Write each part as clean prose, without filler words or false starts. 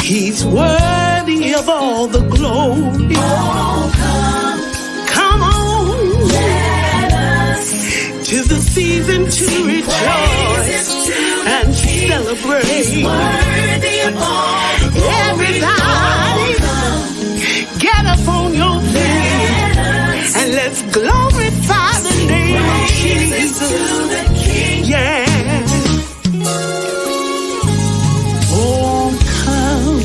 He's worthy of all the glory. Oh, come on. Let us 'Tis the season to rejoice and celebrate. He's worthy of all the glory. Everybody, get up on your feet and let's glorify the name of Jesus. Yeah. Oh, come,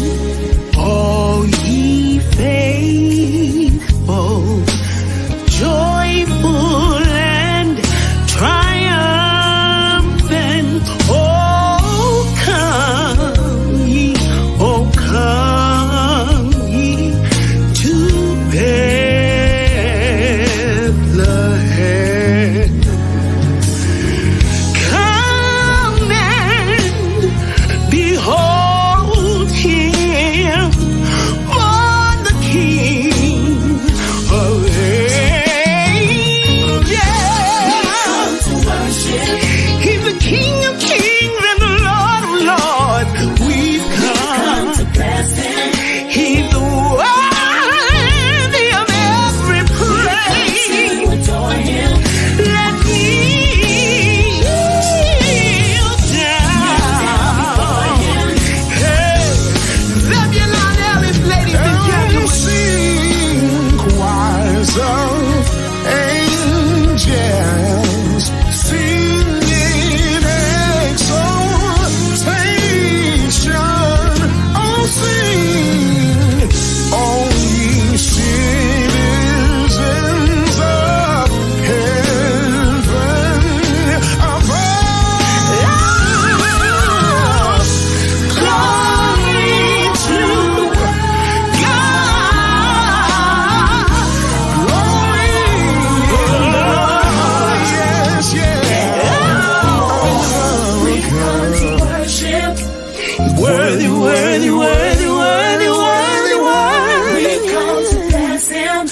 all ye faithful, joyful and triumphant. Oh, come ye to Bethlehem. Come and behold him, born the King of angels. He's the King of kings and the Lord of lords. We've come to bless him. He's worthy of every praise. To adore him. Let me kneel down. Hey, Zebulon, Ellis, ladies and gentlemen. Sing choirs of angels, singing exaltation. Oh, sing, all ye citizens of heaven above. Glory to God. Yes, yes. We come to worship. Worthy, worthy, worthy, worthy, worthy, worthy. We come to bless him.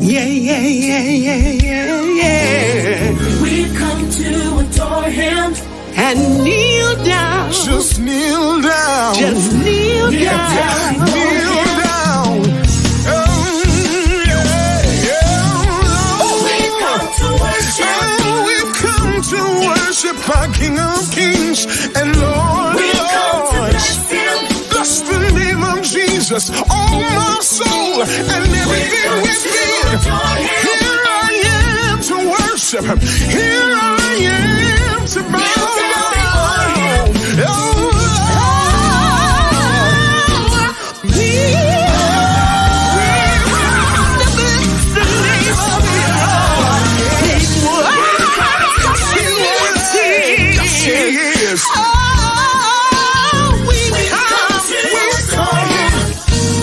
Yeah, yeah, yeah, yeah, yeah, yeah. We've come to adore him. And kneel down. Just kneel down. Just kneel down. Kneel down. Oh, yeah, yeah. We've come to worship. Oh, we've come to worship our King of Kings and Lord of We've come to Lords. bless him. Bless the name of Jesus, oh my soul, and everything within. Here I am to worship him. Here I am to bow down. Oh, We have to bless the name of the Lord. He's worthy. yes, he is. Oh, we come.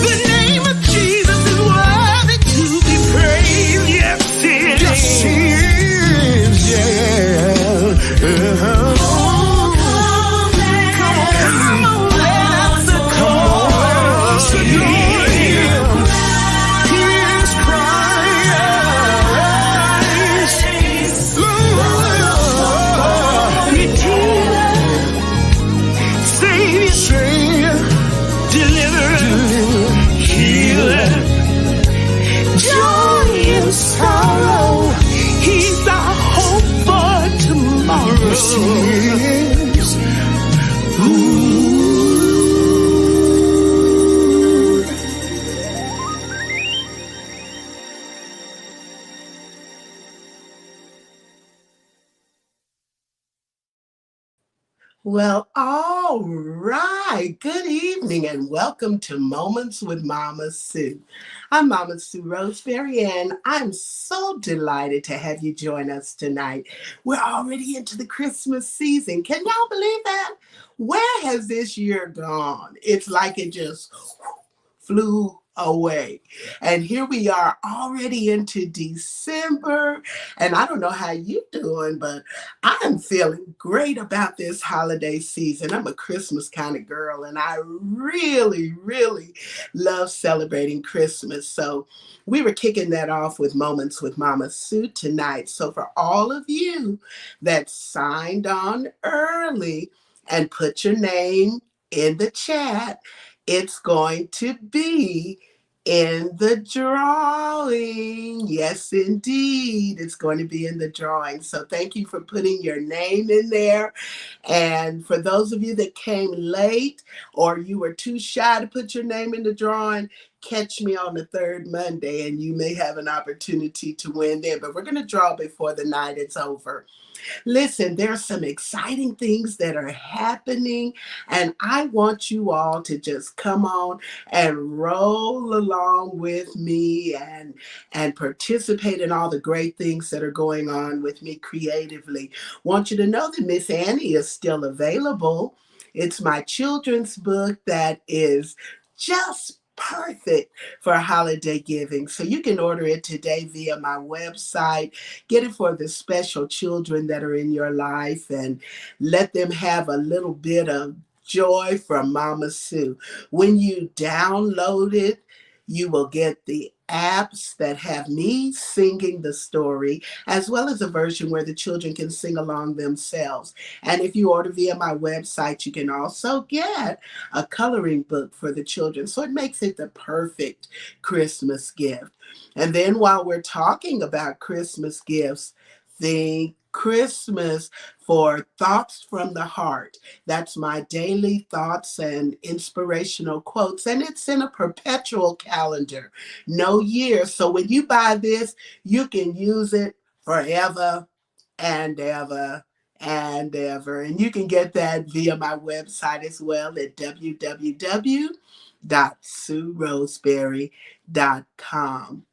The name of Jesus is worthy to be praised. Yes, it Yes, is. he is. Yeah. Come on, let us adore him. His Christ, Lord, Redeemer, Savior, Savior, Deliverer, Healer, joy in sorrow. He's our hope for tomorrow. yes, he is. Ooh. Well, all right. Good evening and welcome to Moments with Mama Sue. I'm Mama Sue Roseberry, and I'm so delighted to have you join us tonight. We're already into the Christmas season. Can y'all believe that? Where has this year gone? It's like it just flew away. And here we are already into December. And I don't know how you doing, but I'm feeling great about this holiday season. I'm a Christmas kind of girl, and I really, really love celebrating Christmas. So we were kicking that off with Moments with Mama Sue tonight. So for all of you that signed on early and put your name in the chat, It's going to be in the drawing. Yes, indeed. It's going to be in the drawing. So thank you for putting your name in there. And for those of you that came late or you were too shy to put your name in the drawing, catch me on the third Monday and you may have an opportunity to win there. But we're going to draw before the night is over. Listen, there's some exciting things that are happening, and I want you all to just come on and roll along with me and participate in all the great things that are going on with me creatively. Want you to know that Miss Annie is still available. It's my children's book that is just perfect for holiday giving. So you can order it today via my website. Get it for the special children that are in your life and let them have a little bit of joy from Mama Sue. When you download it, you will get the apps that have me singing the story, as well as a version where the children can sing along themselves. And if you order via my website, you can also get a coloring book for the children. So it makes it the perfect Christmas gift. And then while we're talking about Christmas gifts, think Christmas for Thoughts from the Heart. That's my daily thoughts and inspirational quotes, and it's in a perpetual calendar, no year. So when you buy this, you can use it forever and ever and ever. And you can get that via my website as well at www.sueroseberry.com.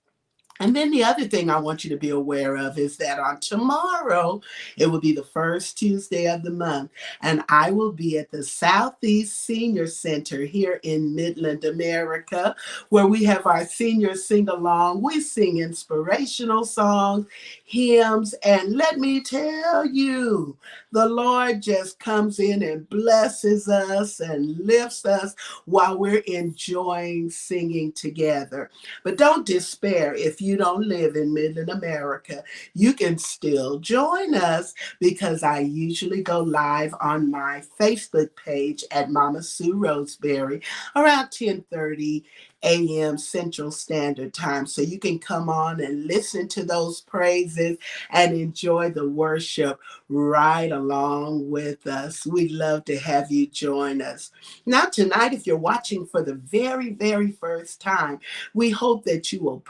And then the other thing I want you to be aware of is that on tomorrow, it will be the first Tuesday of the month, and I will be at the Southeast Senior Center here in Midland, America, where we have our senior sing along. We sing inspirational songs, hymns, and let me tell you, the Lord just comes in and blesses us and lifts us while we're enjoying singing together. But don't despair if you don't live in Midland America. You can still join us because I usually go live on my Facebook page at Mama Sue Roseberry around 10:30 a.m. Central Standard Time. So you can come on and listen to those praises and enjoy the worship right along with us. We'd love to have you join us. Now, tonight, if you're watching for the very, very first time, we hope that you will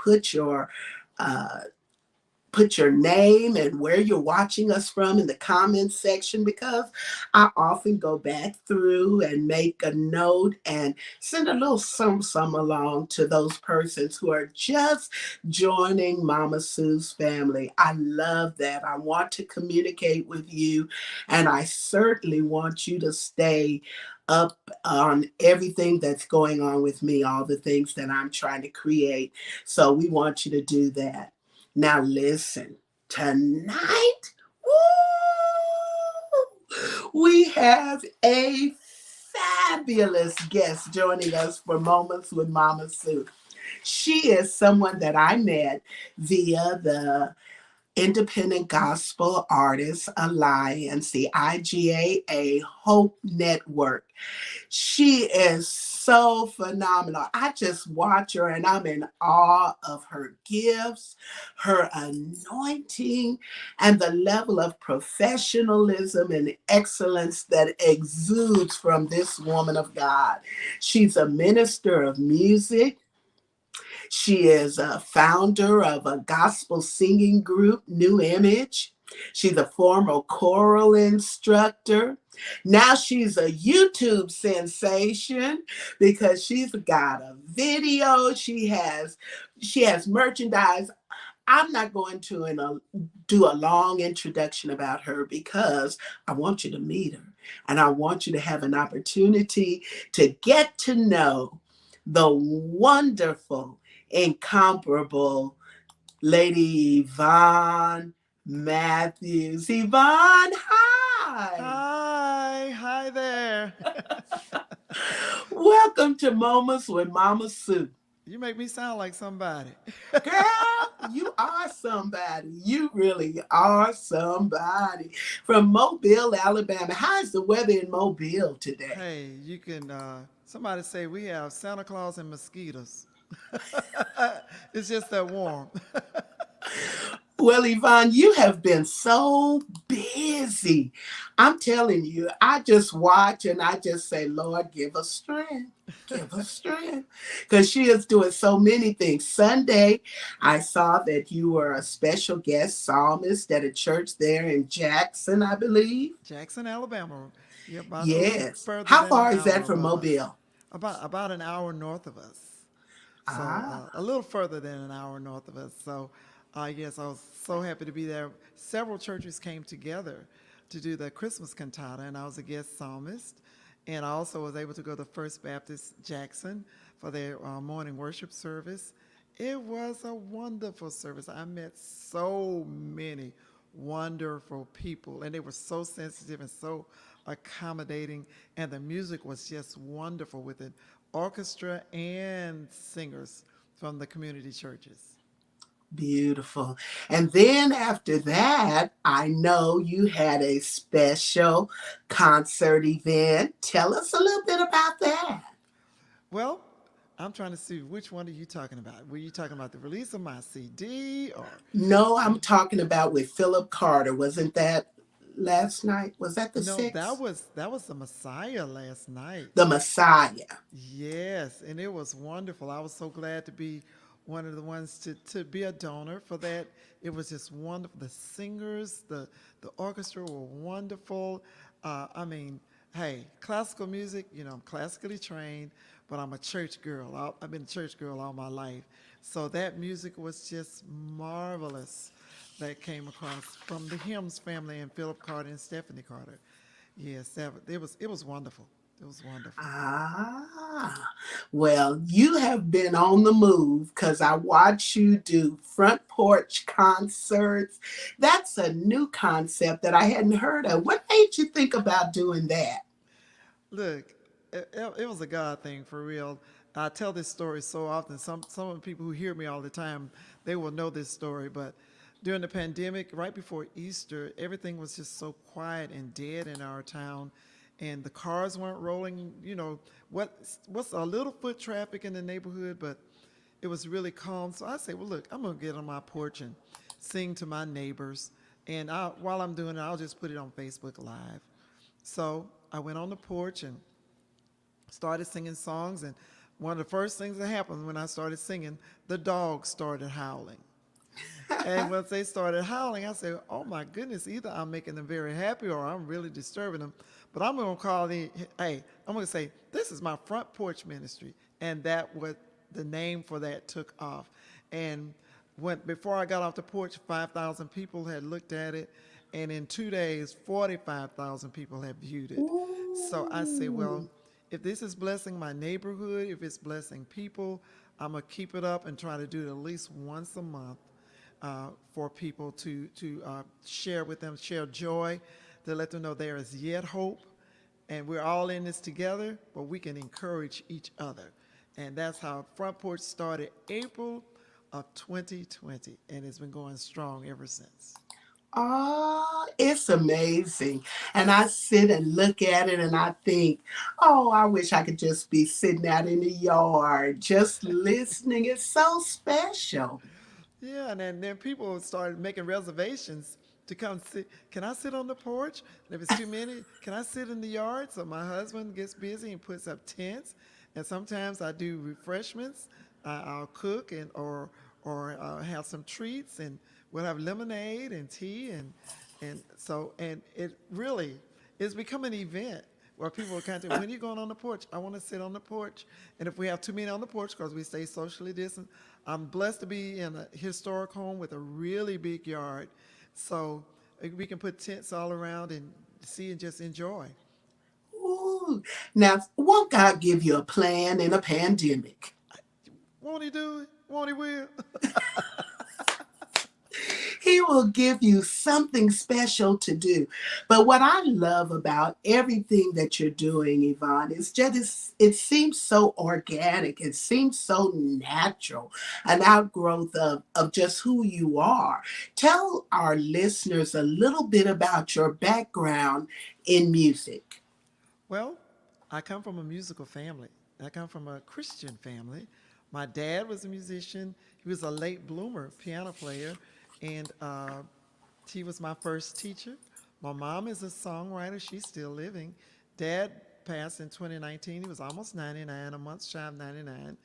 uh, put your name and where you're watching us from in the comments section, because I often go back through and make a note and send a little some along to those persons who are just joining Mama Sue's family. I love that. I want to communicate with you, and I certainly want you to stay up on everything that's going on with me, all the things that I'm trying to create. So we want you to do that. Now listen, tonight, we have a fabulous guest joining us for Moments with Mama Sue. She is someone that I met via the Independent Gospel Artists Alliance, the IGAA Hope Network. She is so phenomenal. I just watch her and I'm in awe of her gifts, her anointing, and the level of professionalism and excellence that exudes from this woman of God. She's a minister of music. She is a founder of a gospel singing group, New Image. She's a former choral instructor. Now she's a YouTube sensation because she's got a video. She has merchandise. I'm not going to do a long introduction about her because I want you to meet her and I want you to have an opportunity to get to know the wonderful, incomparable Lady Yvonne Matthews. Yvonne, hi. Hi there. Welcome to Moments with Mama Sue. You make me sound like somebody. Girl, You are somebody. You really are somebody. From Mobile, Alabama. How's the weather in Mobile today? Hey, you can, somebody say we have Santa Claus and mosquitoes. It's just that warm. Well, Yvonne, you have been so busy. I'm telling you, I just watch and I just say, Lord, give us strength. Give us strength. Because she is doing so many things. Sunday, I saw that you were a special guest psalmist at a church there in Jackson, I believe. Jackson, Alabama. Yeah, about a little Yes. further How than an far is that hour from above us. Mobile? About an hour north of us. So Ah, a little further than an hour north of us. So yes, I was so happy to be there. Several churches came together to do the Christmas cantata, and I was a guest psalmist. And I also was able to go to First Baptist Jackson for their morning worship service. It was a wonderful service. I met so many wonderful people, and they were so sensitive and so accommodating, and the music was just wonderful with it, orchestra and singers from the community churches. beautiful. And then after that, I know you had a special concert event. Tell us a little bit about that. Well, I'm trying to see which one are you talking about. Were you talking about the release of my CD or No, uh, I'm talking about with Philip Carter. Wasn't that last night? Was that the no? 6th? That was the Messiah last night. The Messiah. Yes, and it was wonderful. I was so glad to be one of the ones to be a donor for that. It was just wonderful. The singers, the orchestra were wonderful. I mean, hey, classical music. You know, I'm classically trained, but I'm a church girl. I've been a church girl all my life, so that music was just marvelous. That came across from the Hymns family and Philip Carter and Stephanie Carter. Yes, it was wonderful. It was wonderful. Ah, well, you have been on the move because I watch you do front porch concerts. That's a new concept that I hadn't heard of. What made you think about doing that? Look, it was a God thing for real. I tell this story so often. Some of the people who hear me all the time, they will know this story. But during the pandemic, right before Easter, everything was just so quiet and dead in our town, and the cars weren't rolling. You know what's a little foot traffic in the neighborhood, but it was really calm. So I say, well, look, I'm gonna get on my porch and sing to my neighbors, and while I'm doing it, I'll just put it on Facebook Live. So I went on the porch and started singing songs. And one of the first things that happened when I started singing, the dogs started howling. And once they started howling, I said, "Oh my goodness! Either I'm making them very happy, or I'm really disturbing them." But I'm gonna call hey, I'm gonna say this is my front porch ministry, and that what the name for that took off. And when before I got off the porch, 5,000 people had looked at it, and in 2 days, 45,000 people have viewed it. So I say, well, Ooh. if this is blessing my neighborhood, if it's blessing people, I'm gonna keep it up and try to do it at least once a month for people to share with them, share joy, to let them know there is yet hope, and we're all in this together, but we can encourage each other, and that's how Front Porch started April of 2020, and it's been going strong ever since. Oh, it's amazing. And I sit and look at it and I think, oh, I wish I could just be sitting out in the yard, just listening. It's so special. Yeah, and then people started making reservations to come sit. Can I sit on the porch? And if it's too many, can I sit in the yard? So my husband gets busy and puts up tents, and sometimes I do refreshments. I'll cook or have some treats, and we'll have lemonade and tea, and it really is become an event where people will contact, when are you going on the porch? I want to sit on the porch. And if we have too many on the porch, because we stay socially distant, I'm blessed to be in a historic home with a really big yard. So we can put tents all around and see and just enjoy. Ooh. Now, won't God give you a plan in a pandemic? Won't he do it? Won't he will? He will give you something special to do. But what I love about everything that you're doing, Yvonne, is just it seems so organic. It seems so natural, an outgrowth of just who you are. Tell our listeners a little bit about your background in music. Well, I come from a musical family. I come from a Christian family. My dad was a musician. He was a late bloomer piano player, and he was my first teacher. My mom is a songwriter. She's still living. Dad passed in 2019. He was almost 99, a month shy of 99.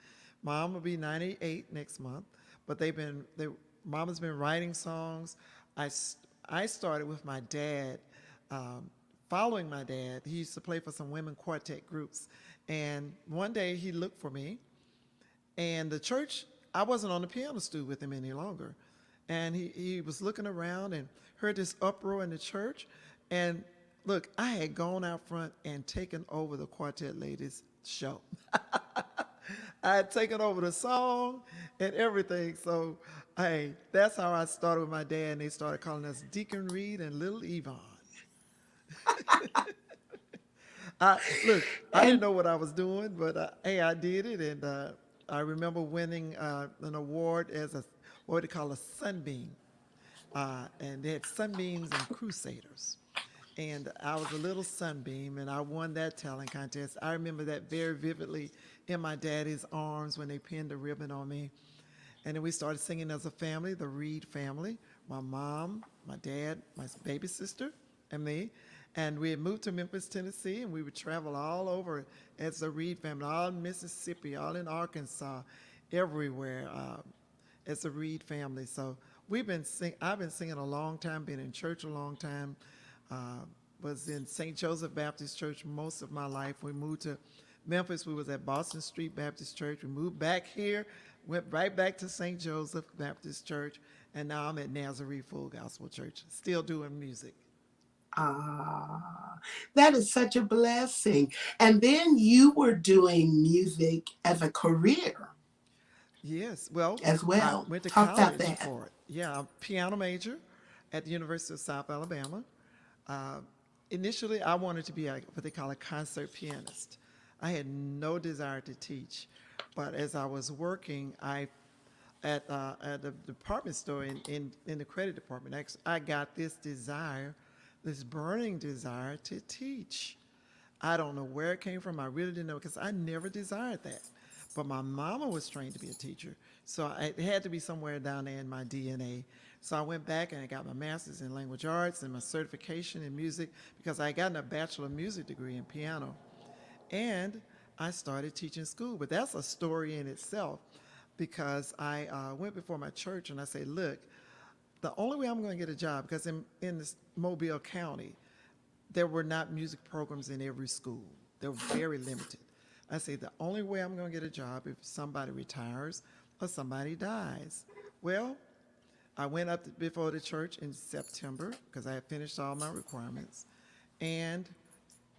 Mom will be 98 next month. But mom has been writing songs. I, I started with my dad. Um, Following my dad, he used to play for some women quartet groups. And one day he looked for me, and the church, I wasn't on the piano stool with him any longer. And he was looking around and heard this uproar in the church. And look, I had gone out front and taken over the quartet ladies' show. I had taken over the song and everything. So, hey, that's how I started with my dad. And they started calling us Deacon Reed and Little Yvonne. Look, I didn't And know what I was doing, but hey, I did it, and I remember winning an award as a what they call a sunbeam, and they had sunbeams and crusaders, and I was a little sunbeam, and I won that talent contest. I remember that very vividly in my daddy's arms when they pinned the ribbon on me, and then we started singing as a family, the Reed family, my mom, my dad, my baby sister, and me. And we had moved to Memphis, Tennessee, and we would travel all over as the Reed family, all in Mississippi, all in Arkansas, everywhere as the Reed family. So I've been singing a long time, been in church a long time. Uh, was in St. Joseph Baptist Church most of my life. We moved to Memphis. We was at Boston Street Baptist Church. We moved back here, went right back to St. Joseph Baptist Church, and now I'm at Nazarene Full Gospel Church, still doing music. ah, that is such a blessing. And then you were doing music as a career Yes, well, as I well. went to Talk about college that. for it. Yeah, I'm a piano major at the University of South Alabama. Uh, Initially, I wanted to be what they call a concert pianist. I had no desire to teach, but as I was working, at the department store in the credit department, actually, I got this desire, this burning desire to teach. I don't know where it came from. I really didn't know because I never desired that. But my mama was trained to be a teacher. So it had to be somewhere down there in my DNA. So I went back and I got my master's in language arts and my certification in music because I had gotten a bachelor of music degree in piano. And I started teaching school. But that's a story in itself because I went before my church and I said, look, the only way I'm going to get a job, because in this Mobile County, there were not music programs in every school. They were very limited. I say the only way I'm going to get a job if somebody retires or somebody dies. Well, I went up before the church in September because I had finished all my requirements. And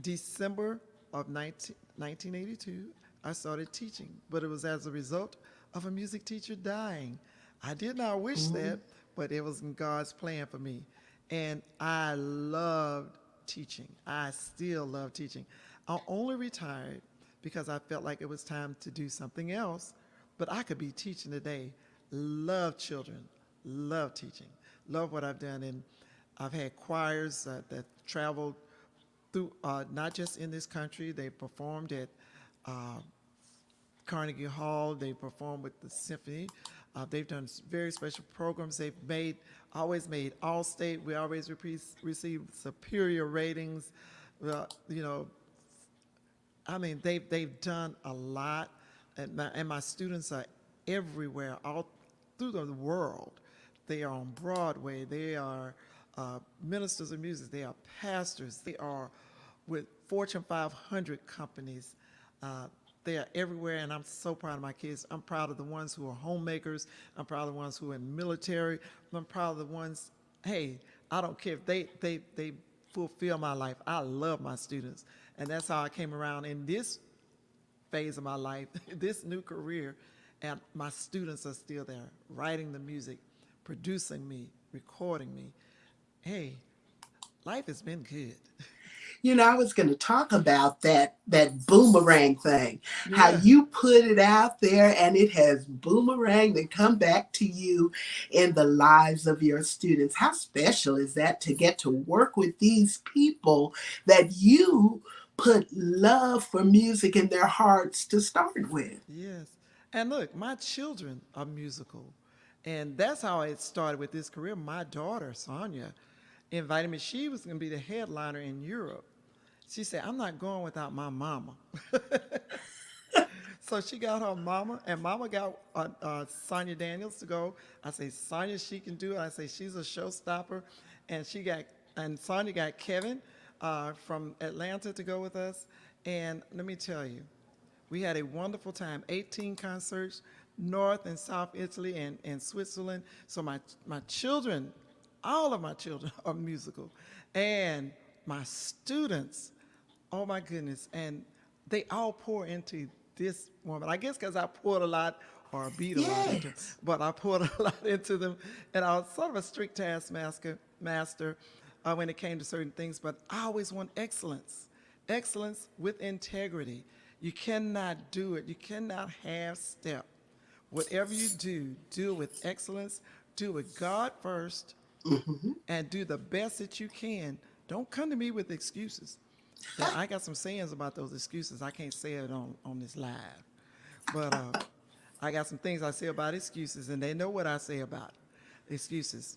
December of 1982, I started teaching, but it was as a result of a music teacher dying. I did not wish that, but it was in God's plan for me. And I loved teaching. I still love teaching. I only retired because I felt like it was time to do something else, but I could be teaching today. Love children, love teaching, love what I've done. And I've had choirs that traveled through, not just in this country, they performed at uh, Carnegie Hall. They performed with the symphony. They've done very special programs. They've always made all state. We always receive superior ratings. You know, I mean, they've done a lot, and my students are everywhere, all through the world. They are on Broadway. They are ministers of music. They are pastors. They are with Fortune 500 companies. Uh, they are everywhere, and I'm so proud of my kids. I'm proud of the ones who are homemakers. I'm proud of the ones who are in the military. I'm proud of the ones, hey, I don't care if they fulfill my life. I love my students. And that's how I came around in this phase of my life, this new career. And my students are still there, writing the music, producing me, recording me. Hey, life has been good. I was going to talk about that boomerang thing, how Yeah. you put it out there and it has boomeranged and come back to you in the lives of your students. How special is that to get to work with these people that you put love for music in their hearts to start with? Yes. And look, my children are musical. And that's how it started with this career. My daughter, Sonia, invited me. She was going to be the headliner in Europe. She said, I'm not going without my mama. So she got her mama, and mama got Sonia Daniels to go. I say, Sonia, she can do it. I say, she's a showstopper. And Sonia got Kevin from Atlanta to go with us. And let me tell you, we had a wonderful time, 18 concerts, North and South Italy and Switzerland. So my children, all of my children are musical. And my students, oh my goodness, and they all pour into this woman. I guess because I poured a lot or beat a lot into them, Yes. but I poured a lot into them. And I was sort of a strict master when it came to certain things, but I always want excellence. Excellence with integrity. You cannot do it. You cannot half step. Whatever you do it with excellence, do it with God first, and do the best that you can. Don't come to me with excuses. Now, I got some sayings about those excuses. I can't say it on this live. But I got some things I say about excuses, and they know what I say about excuses.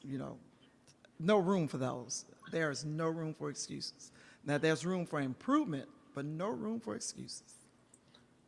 No room for those. There is no room for excuses. Now, there's room for improvement, but no room for excuses.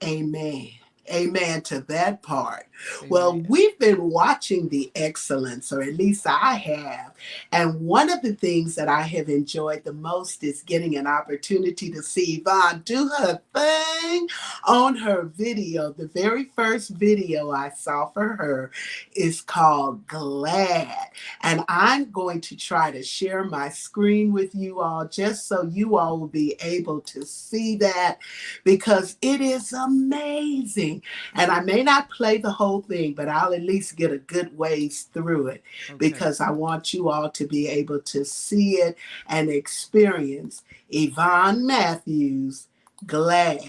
Amen. Amen to that part. Well, Amen. we've been watching the excellence, or at least I have. And one of the things that I have enjoyed the most is getting an opportunity to see Yvonne do her thing on her video. The very first video I saw for her is called Glad. And I'm going to try to share my screen with you all just so you all will be able to see that, because it is amazing. And I may not play the whole thing, but I'll at least get a good ways through it, Okay. because I want you all to be able to see it and experience Yvonne Matthews, Glad.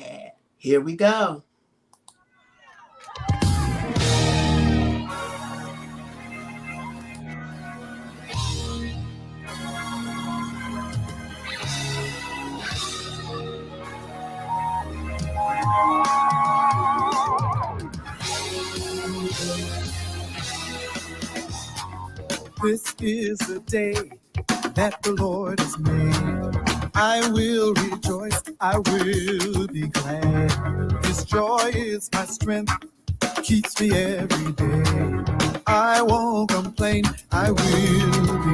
Here we go. This is the day that the Lord has made. I will rejoice, I will be glad. His joy is my strength, keeps me every day. I won't complain, I will be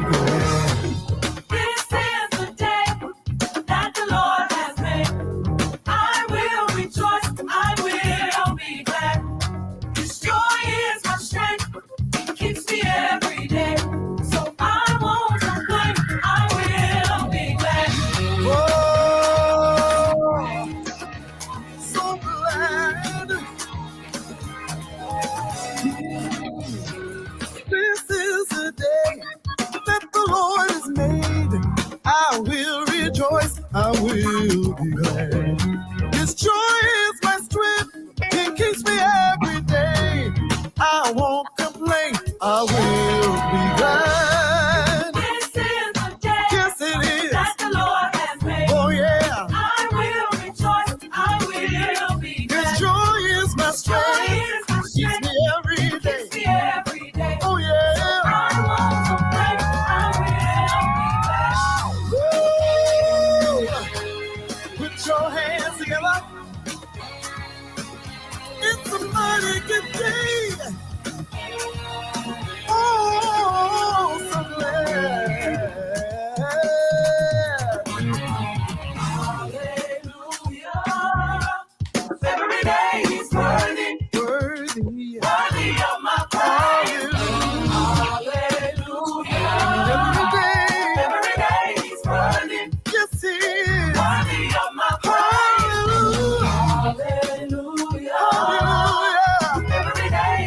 glad. This is the day that the Lord has made. I will rejoice, I will be glad. His joy is my strength, it keeps me every day. So I won't complain, I will be glad. Oh, so glad. This is the day that the Lord has made. I will rejoice, I will be glad. His joy is my strength, it keeps me every day. I won't complain, I will be glad. This is the day Yes, it is. that the Lord has made. Oh, yeah. I will rejoice, I will be glad. His joy is my strength, Joy is my keeps strength, me every day. keeps me every day. Oh, yeah. I won't complain, I will be glad. Woo! Put your hands together. It's a mighty good day. Oh, so glad. Hallelujah. Every day he's worthy, Worthy. worthy of my praise. Hallelujah. Hallelujah. Every day. Every day he's worthy, Yes, he is. worthy of my praise. Hallelujah. Hallelujah. Hallelujah. Every day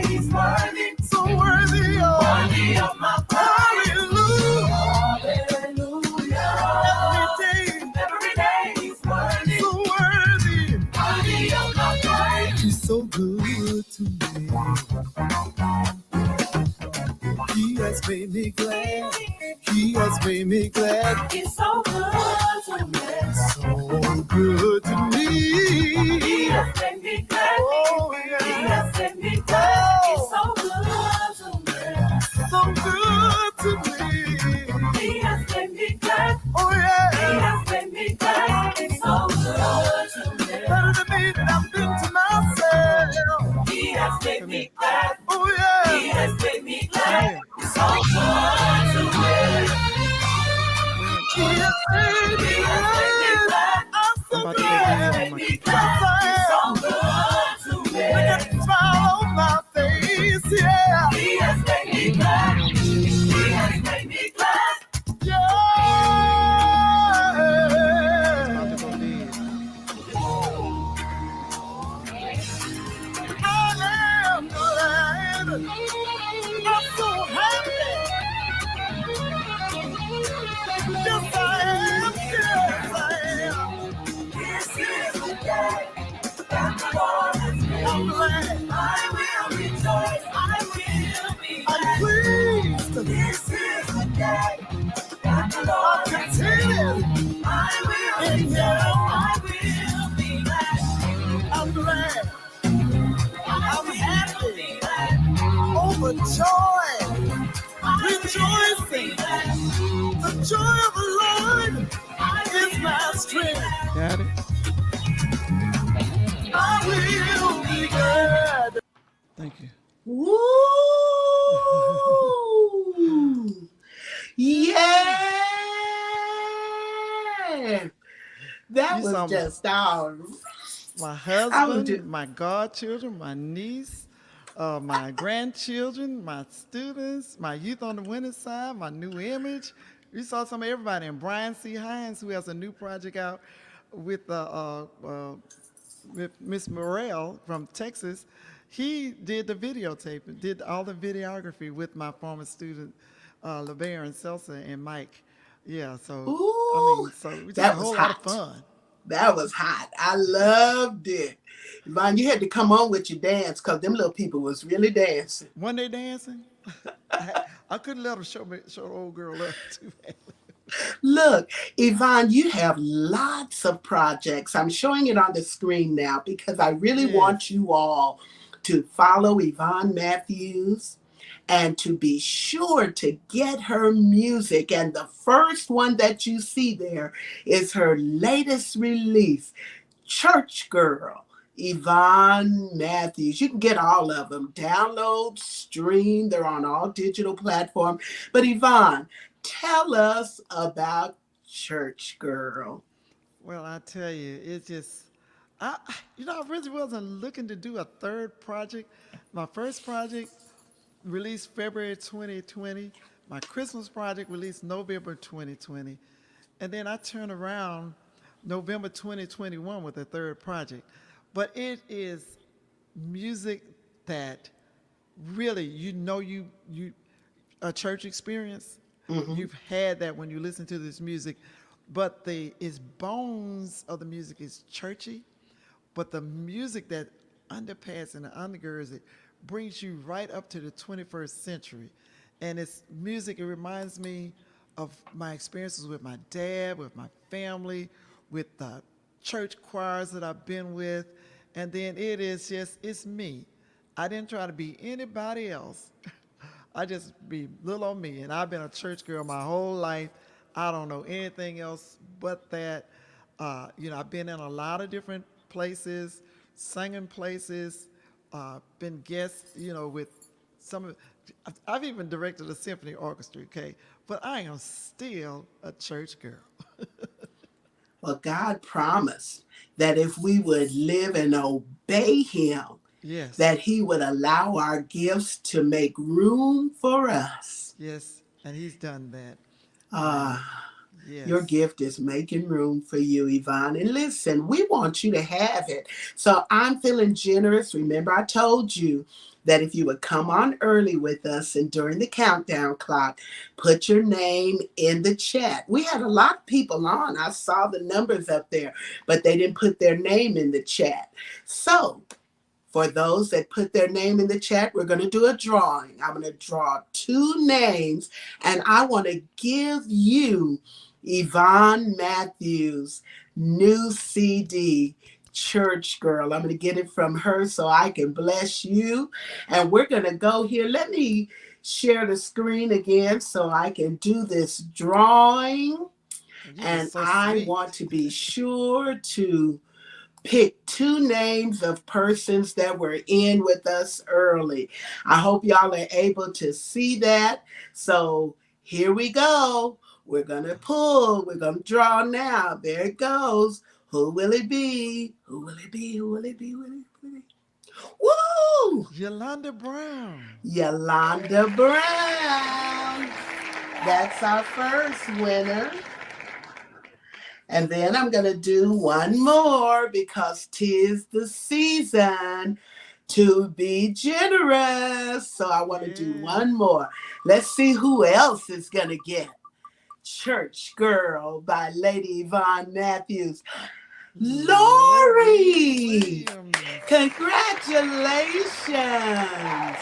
me glad. He has made me glad. He's so good to me. So good to me. He has made me glad. Oh, He yeah. has made me glad. He's so good to me. So good to me. He has made me glad. Oh, He yeah. has made me glad. He's so good to me. Better than me than I've been to myself. He has made me glad. Oh, He yeah. has made me glad. Yeah. He's so good to me. He has made me He has made me glad. glad. I'm I'm so about to go big glad. on my Me computer. glad. Yes, I So good to me. With a smile on my face, yeah. He has made me glad. He has made me glad. About to Yeah. go big. I am glad. I'm so happy. Yes, I am. Yes, I am. This is the day that the Lord has made. I'm glad. I will rejoice. I will be I'm glad. pleased. This is the day that the Lord I'm has made. contented. I will In rejoice. Him. I will be glad. I'm glad. I I'm will happy. be glad. Overjoyed. I will Rejoicing. be glad. The joy of the Lord I is my strength. Got it? I will be glad. Thank you. Woo! Yeah! That You was saw just all. my I was husband, just, my godchildren, my niece, my grandchildren, my students, my youth on the winning side, my new image. You saw some of everybody. And Brian C. Hines, who has a new project out with Miss Morel from Texas, he did the videotape, did all the videography with my former student, LeBaron Seltzer and Mike. Yeah, so I ooh, mean, so we just a that was whole lot of hot. fun. That was hot. I loved it. Yvonne, you had to come on with your dance because them little people was really dancing. One day dancing, I couldn't let her show the old girl up too bad. Look, Yvonne, you have lots of projects. I'm showing it on the screen now because I really Yes, want you all to follow Yvonne Matthews and to be sure to get her music. And the first one that you see there is her latest release, Church Girl. Yvonne Matthews. You can get all of them. Download, stream. They're on all digital platforms. But Yvonne, tell us about Church Girl. well, I tell you, it's just, I really wasn't looking to do a third project. My first project released February 2020. My Christmas project released November 2020. And then I turned around November 2021 with a third project. But it is music that really, you a church experience. You've had that when you listen to this music, but the its bones of the music is churchy, but the music that underpass and undergirds it brings you right up to the 21st century. And it's music, it reminds me of my experiences with my dad, with my family, with the church choirs that I've been with. And then it is just, it's me. I didn't try to be anybody else. I just be little on me. And I've been a church girl my whole life. I don't know anything else but that. I've been in a lot of different places, singing places, been guests, with some of. I've even directed a symphony orchestra, okay? But I am still a church girl. Well, God promised that if we would live and obey Him, Yes, that He would allow our gifts to make room for us. yes, and he's done that. And Ah. Your yes, gift is making room for you, Yvonne. And listen, we want you to have it. So I'm feeling generous. Remember, I told you that if you would come on early with us and during the countdown clock, put your name in the chat. We had a lot of people on. I saw the numbers up there, but they didn't put their name in the chat. So For those that put their name in the chat, we're going to do a drawing. I'm going to draw two names, and I want to give you Yvonne Matthews' new CD, Church Girl. I'm going to get it from her so I can bless you. And we're going to go here. Let me share the screen again so I can do this drawing. You And just so I sweet. want to be sure to pick two names of persons that were in with us early. I hope y'all are able to see that. So here we go. We're going to pull. We're going to draw now. There it goes. Who will it be? Who will it be? Who will it be? Who will it be? Woo! Yolanda Brown. Yolanda Brown. That's our first winner. And then I'm going to do one more because 'tis the season to be generous. So I want to do one more. Let's see who else is going to get Church Girl by Lady Yvonne Matthews. Lori! Congratulations!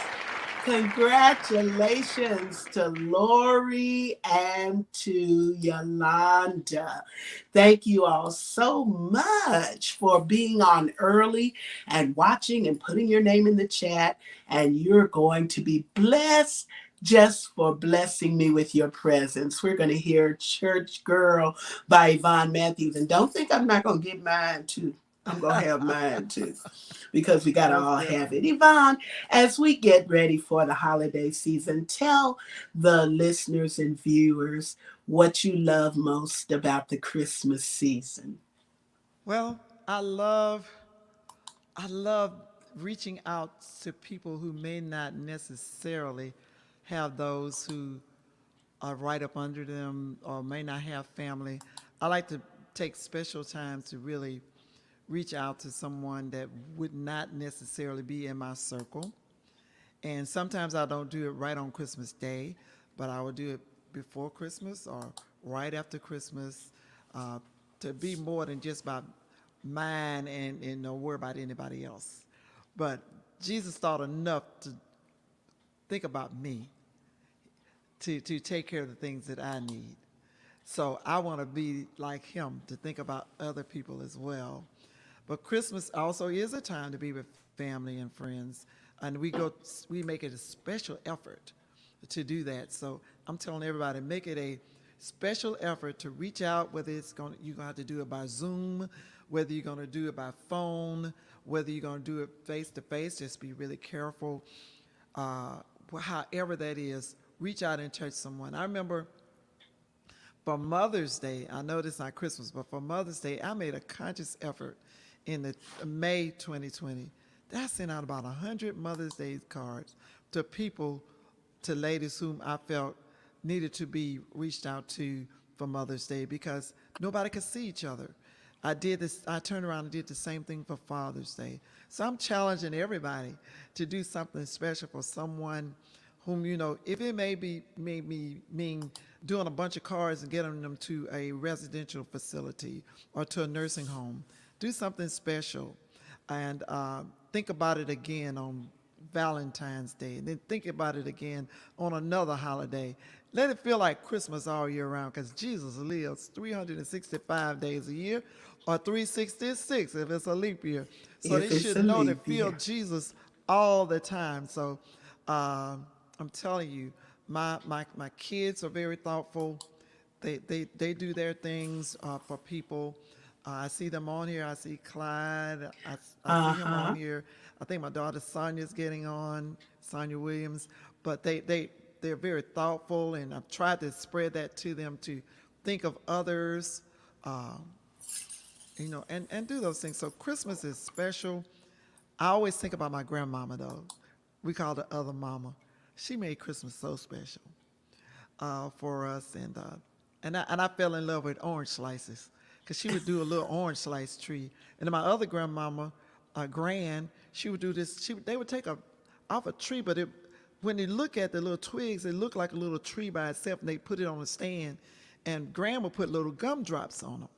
Congratulations to Lori and to Yolanda. Thank you all so much for being on early and watching and putting your name in the chat. And you're going to be blessed just for blessing me with your presence. We're going to hear Church Girl by Yvonne Matthews. And don't think I'm not going to get mine too. I'm going to have mine too, because we got to all have it. Yvonne, as we get ready for the holiday season, tell the listeners and viewers what you love most about the Christmas season. Well, I love reaching out to people who may not necessarily have those who are right up under them or may not have family. I like to take special time to really reach out to someone that would not necessarily be in my circle. And sometimes I don't do it right on Christmas Day, but I will do it before Christmas or right after Christmas, to be more than just about mine and don't worry about anybody else. But Jesus thought enough to think about me, to take care of the things that I need. So I want to be like him, to think about other people as well. But Christmas also is a time to be with family and friends, and we make it a special effort to do that. So I'm telling everybody, make it a special effort to reach out, whether you're gonna have to do it by Zoom, whether you're gonna do it by phone, whether you're gonna do it face to face. Just be really careful. However that is, reach out and touch someone. I remember for Mother's Day, I know this is not Christmas, but for Mother's Day, I made a conscious effort in the May 2020. I sent out about 100 Mother's Day cards to people, to ladies whom I felt needed to be reached out to for Mother's Day, because nobody could see each other. I turned around and did the same thing for Father's Day. So I'm challenging everybody to do something special for someone whom, if it may mean doing a bunch of cards and getting them to a residential facility or to a nursing home. Do something special, and think about it again on Valentine's Day, and then think about it again on another holiday. Let it feel like Christmas all year round, because Jesus lives 365 days a year, or 366 if it's a leap year. So they should know to feel Jesus all the time. So I'm telling you, my kids are very thoughtful. They do their things for people. I see them on here. I see Clyde. I see him on here. I think my daughter Sonia's getting on, Sonia Williams. But they're very thoughtful, and I've tried to spread that to them, to think of others, and do those things. So Christmas is special. I always think about my grandmama, though. We call her Other Mama. She made Christmas so special for us, and I fell in love with orange slices, because she would do a little orange slice tree. And then my other grandmama, Gran, she would do this. They would take off a tree, but when they look at the little twigs, it looked like a little tree by itself, and they put it on a stand. And Gran would put little gumdrops on them.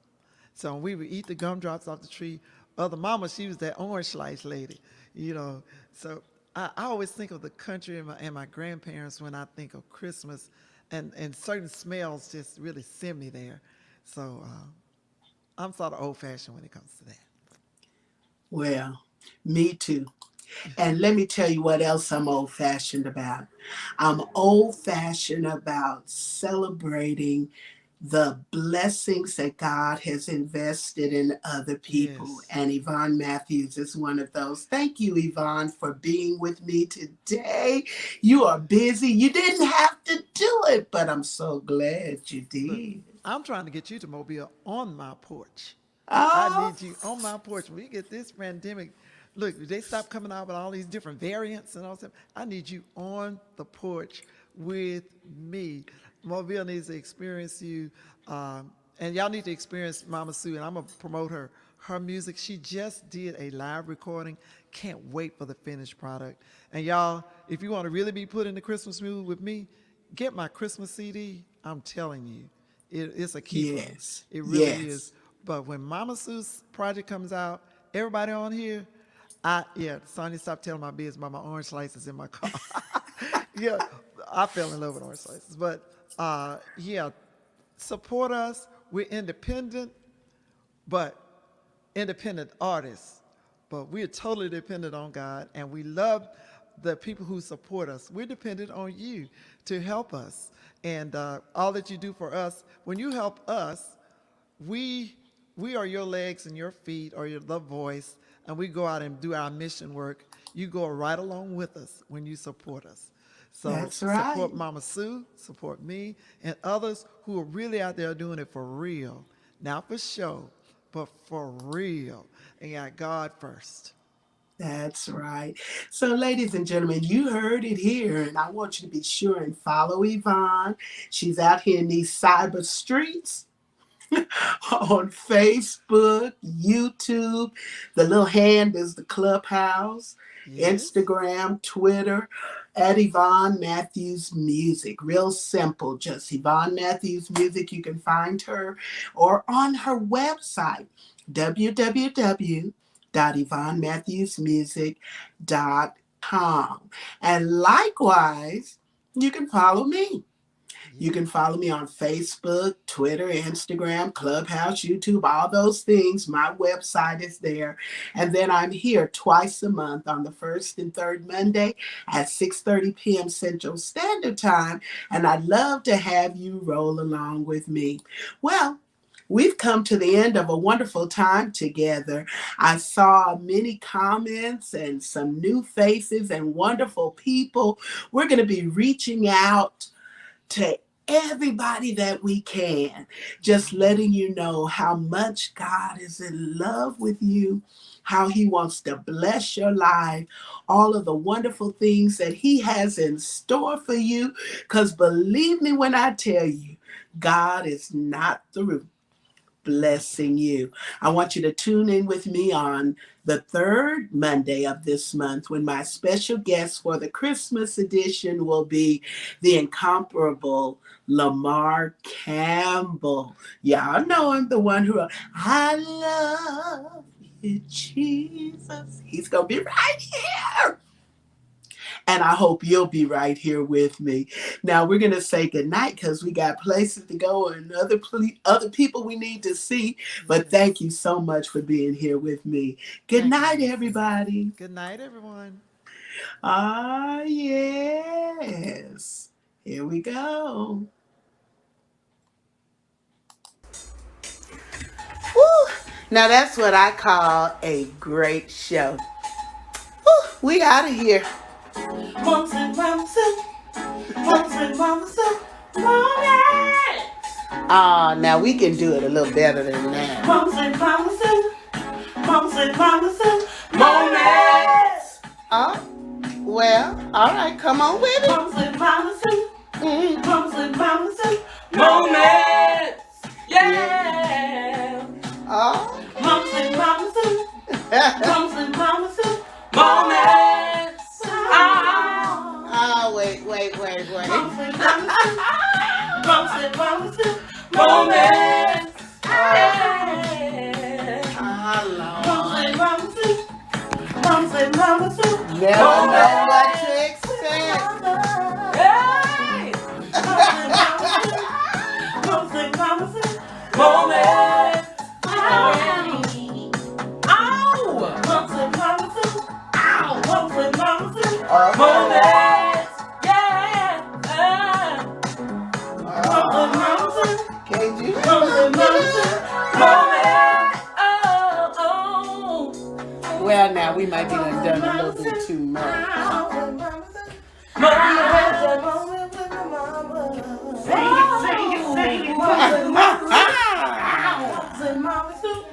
So we would eat the gumdrops off the tree, other mama, she was that orange slice lady, you know. So I always think of the country and my grandparents when I think of Christmas, and certain smells just really send me there. So I'm sort of old fashioned when it comes to that. Well, me too. And let me tell you what else I'm old fashioned about. I'm old fashioned about celebrating the blessings that God has invested in other people. Yes. And Yvonne Matthews is one of those. Thank you, Yvonne, for being with me today. You are busy. You didn't have to do it, but I'm so glad you Look, did. I'm trying to get you to Mobile on my porch. I Oh, need you on my porch. When we get this pandemic, look, they stop coming out with all these different variants and all that. I need you on the porch with me. Mobile needs to experience you, and y'all need to experience Mama Sue. And I'm gonna promote her music. She just did a live recording. Can't wait for the finished product. And y'all, if you want to really be put in the Christmas mood with me, get my Christmas CD. I'm telling you, it's a keeper. yes, It really is. yes. But when Mama Sue's project comes out, everybody on here, Sonya, stop telling my business about my orange slices in my car. Yeah, I fell in love with orange slices. But yeah, support us. We're independent, but independent artists. But we're totally dependent on God, and we love the people who support us. We're dependent on you to help us. And all that you do for us, when you help us, we we are your legs and your feet or your the voice, and we go out and do our mission work. You go right along with us when you support us. So That's right. support Mama Sue, support me, and others who are really out there doing it for real, not for show, but for real, and got God first. That's right. So, ladies and gentlemen, you heard it here, and I want you to be sure and follow Yvonne. She's out here in these cyber streets on Facebook, YouTube. The little hand is the Clubhouse, Yes. Instagram, Twitter, at Yvonne Matthews Music. Real simple, just Yvonne Matthews Music. You can find her or on her website, www.yvonnematthewsmusic.com. And likewise, you can follow me. You Yeah. can follow me on Facebook, Twitter, Instagram, Clubhouse, YouTube, all those things. My website is there. And then I'm here twice a month on the first and third Monday at 6:30 p.m. Central Standard Time. And I'd love to have you roll along with me. Well, we've come to the end of a wonderful time together. I saw many comments and some new faces and wonderful people. We're going to be reaching out to everybody that we can, just letting you know how much God is in love with you, how he wants to bless your life, all of the wonderful things that he has in store for you. Because believe me when I tell you, God is not through blessing you. I want you to tune in with me on the third Monday of this month when my special guest for the Christmas edition will be the incomparable Lamar Campbell. Y'all know him, the one who I love you, Jesus. He's going to be right here. And I hope you'll be right here with me. Now we're going to say goodnight because we got places to go and other people we need to see. But thank Yes. you so much for being here with me. Good Thank you, night, Mama Sue. everybody. Good night, everyone. Ah, yes. Here we go. Woo. Now that's what I call a great show. Woo. We out of here. Mums and mums and mums and mums and moments. Ah, now we can do it a little better than that. Mums and mums and mums and mums and moments. Oh, well, all right, come on with it. Mums and mums and mums and mums and moments. Yeah. Oh. Mums and mums and mums and mums and moments. Ah, wait. Mums and mums and moments. Yeah. Ah, Lord. Mama Sue. Mama say Mama Sue. Never know what to expect. Hey! Mama say Mama Sue. Moments. Ow! Mama say Mama Sue. Ow! Mama say Mama Sue. Moments. Yeah. Mama Sue. Can't you? Mama say Mama Sue. Moments. Oh. Well, now we might be done a little bit too much. Moments.